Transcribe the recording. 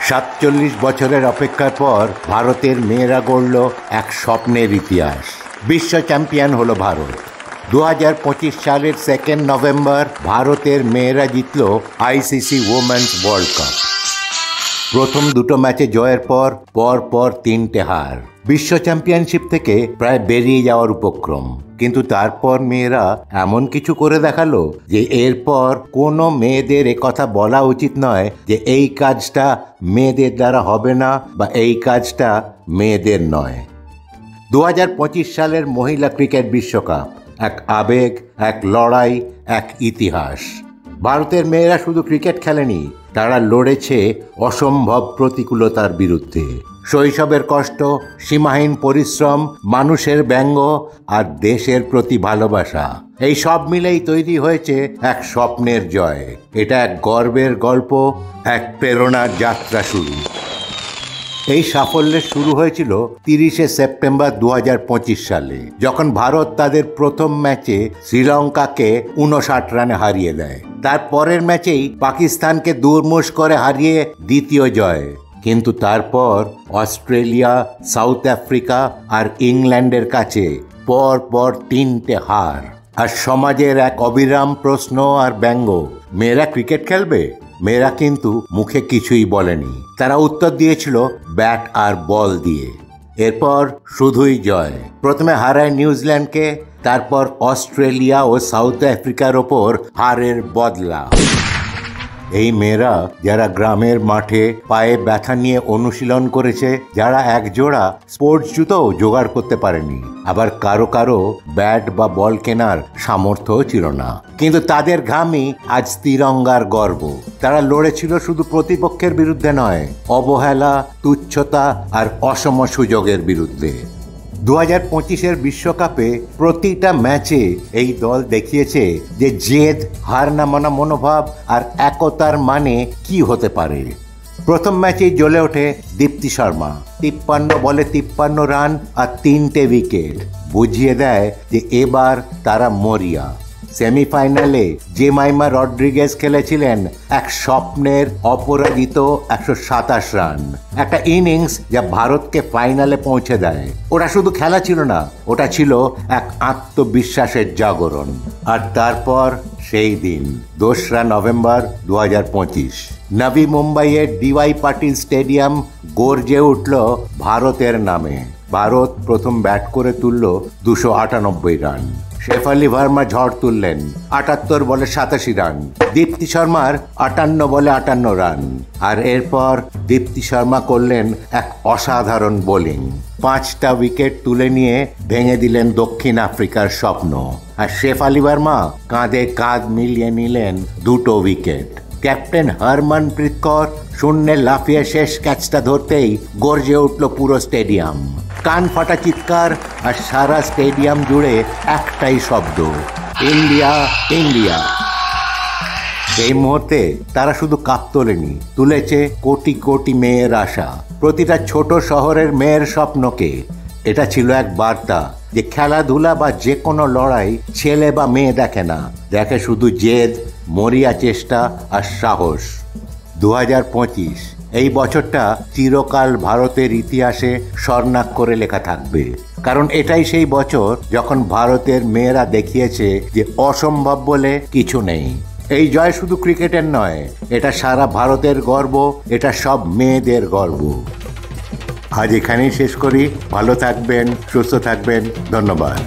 ৪৭ বছরের অপেক্ষার পর ভারতের মেয়েরা গড়ল এক স্বপ্নের ইতিহাস। বিশ্ব চ্যাম্পিয়ন হলো ভারত। ২০২৫ সালের 2 নভেম্বর ভারতের মেয়েরা জিতল আইসিসি ওমেন্স ওয়ার্ল্ড কাপ। প্রথম দুটো ম্যাচে জয়ের পর পর 3টে হার, বিশ্ব চ্যাম্পিয়নশিপ থেকে প্রায় বেরিয়ে যাওয়ার উপক্রম। কিন্তু তারপর মেয়েরা এমন কিছু করে দেখালো যে এরপর কোনো মেয়েদের একথা বলা উচিত নয় যে এই কাজটা মেয়েদের দ্বারা হবে না বা এই কাজটা মেয়েদের নয়। ২০২৫ সালের মহিলা ক্রিকেট বিশ্বকাপ এক আবেগ, এক লড়াই, এক ইতিহাস। ভারতের মেয়েরা শুধু ক্রিকেট খেলেনি, তারা লড়েছে অসম্ভব প্রতিকূলতার বিরুদ্ধে। শৈশবের কষ্ট, সীমাহীন পরিশ্রম, মানুষের ব্যঙ্গ আর দেশের প্রতি ভালোবাসা, এই সব মিলেই তৈরি হয়েছে এক স্বপ্নের জয়। এটা এক গর্বের গল্প, এক প্রেরণার যাত্রা শুরু। এই সাফল্যের শুরু হয়েছিল ৩০শে সেপ্টেম্বর ২০২৫ সালে, যখন ভারত তাদের প্রথম ম্যাচে শ্রীলঙ্কাকে ৫৯ রানে হারিয়ে দেয়। তার পরের ম্যাচেই পাকিস্তানকে দুর্মুষ করে হারিয়ে দ্বিতীয় জয়। কিন্তু তারপর অস্ট্রেলিয়া, সাউথ আফ্রিকা আর ইংল্যান্ডের কাছে পর ৩টে হার। আর সমাজের এক অবিরাম প্রশ্ন আর ব্যঙ্গ, মেয়েরা ক্রিকেট খেলবে? মেয়েরা কিন্তু মুখে কিছুই বলেনি, তারা উত্তর দিয়েছিল ব্যাট আর বল দিয়ে। এরপর শুধুই জয়। প্রথমে হারায় নিউজিল্যান্ডকে, তারপর অস্ট্রেলিয়া ও সাউথ আফ্রিকার ওপর হারের বদলা। এই মেয়েরা যারা গ্রামের মাঠে পায়ে ব্যথা নিয়ে অনুশীলন করেছে, যারা এক জোড়া স্পোর্টস জুতোও জোগাড় করতে পারেনি, আবার কারো কারো ব্যাট বা বল কেনার সামর্থ্যও ছিল না, কিন্তু তাদের ঘামই আজ তিরঙ্গার গর্ব। তারা লড়েছিল শুধু প্রতিপক্ষের বিরুদ্ধে নয়, অবহেলা, তুচ্ছতা আর অসম সুযোগের বিরুদ্ধে। ২০২৫-এর বিশ্বকাপে প্রতিটা ম্যাচে এই দল দেখিয়েছে যে জেদ, হার না মানা মনোভাব আর একতার মানে কি হতে পারে। প্রথম ম্যাচেই জ্বলে ওঠে দীপ্তি শর্মা। ৫৩ বলে ৫৩ রান আর ৩টে উইকেট, বুঝিয়ে দেয় যে এবার তারা মরিয়া। সেমিফাইনালে জেমাইমা রড্রিগেজ খেলেছিলেন এক স্বপ্নের অপরাজিত ১২৭ রান, একটা ইনিংস যা ভারতকে ফাইনালে পৌঁছে দেয়। ওটা শুধু খেলা ছিল না, ওটা ছিল এক আত্মবিশ্বাসের জাগরণ। আর তারপর সেই দিন ২রা নভেম্বর ২০২৫, নবী মুম্বাইয়ের ডিওয়াই পাটিল স্টেডিয়াম গর্জে উঠল ভারতের নামে। ভারত প্রথম ব্যাট করে তুলল ২৯৮ রান। শেফালি ভার্মা ঝড় তুললেন ৭৮ বলে ৮৭ রান। দীপ্তি শর্মার ৫৮ বলে ৫৮ রান। আর এরপর দীপ্তি শর্মা করলেন এক অসাধারণ বোলিং। ৫টা উইকেট তুলে নিয়ে ভেঙে দিলেন দক্ষিণ আফ্রিকার স্বপ্ন। আর শেফালি ভার্মা কাঁধে কাঁধ মিলিয়ে নিলেন ২টো উইকেট। ক্যাপ্টেন হরমনপ্রীত কৌর শূন্যে লাফিয়ে শেষ ক্যাচটা ধরতেই গর্জে উঠল পুরো স্টেডিয়াম। কান ফাটা চিৎকার, আর সারা স্টেডিয়াম জুড়ে একটাই শব্দ, ইন্ডিয়া ইন্ডিয়া। এই মুহূর্তে তারা শুধু কাপ তোলেনি, তুলেছে কোটি কোটি মেয়ের আশা, প্রতিটা ছোট শহরের মেয়ের স্বপ্নকে। এটা ছিল এক বার্তা যে খেলাধুলা বা যে কোনো লড়াই ছেলে বা মেয়ে দেখে না, দেখে শুধু জেদ, মরিয়া চেষ্টা আর সাহস। ২০২৫ এই বছরটা চিরকাল ভারতের ইতিহাসে স্বর্ণাক্ষরে লেখা থাকবে, কারণ এটাই সেই বছর যখন ভারতের মেয়েরা দেখিয়েছে যে অসম্ভব বলে কিছু নেই। এই জয় শুধু ক্রিকেটের নয়, এটা সারা ভারতের গর্ব, এটা সব মেয়েদের গর্ব। আজ এখানেই শেষ করি। ভালো থাকবেন, সুস্থ থাকবেন, ধন্যবাদ।